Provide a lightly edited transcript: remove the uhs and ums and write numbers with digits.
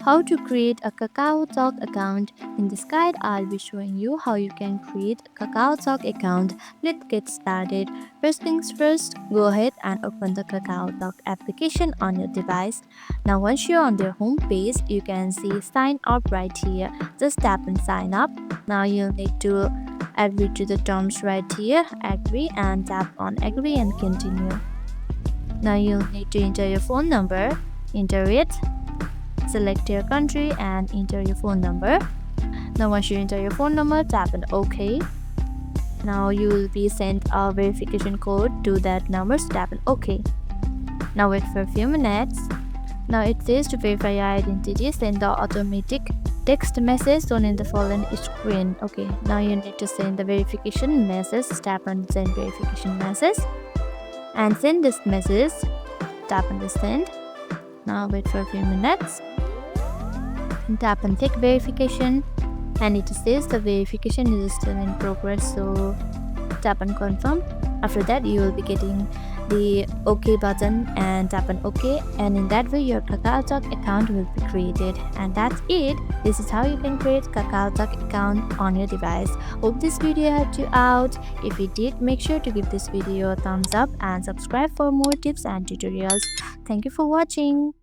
how to create a Kakaotalk account. In this guide, I'll be showing you how you can create a Kakaotalk account. Let's get started. First things first, go ahead and open the Kakaotalk application on your device. Now once you're on their home page, you can see sign up right here. Just tap and sign up. Now you'll need to agree to the terms right here. Agree and tap on agree and continue. Now you'll need to enter your phone number. Enter it. Select your country and enter your phone number. Now once you enter your phone number, tap on OK. Now you will be sent a verification code to that number, so tap on OK. Now wait for a few minutes. Now it says to verify your identity, send the automatic text message shown in the following screen. Okay, now you need to send the verification message. Tap on send verification message and send this message. Tap on the send. Now wait for a few minutes and tap on tick verification, and it says the verification is still in progress, so tap on confirm. After that you will be getting the OK button and tap on OK, and in that way your Kakaotalk account will be created. And that's it. This is how you can create Kakaotalk account on your device. Hope this video helped you out. If it did, make sure to give this video a thumbs up and subscribe for more tips and tutorials. Thank you for watching.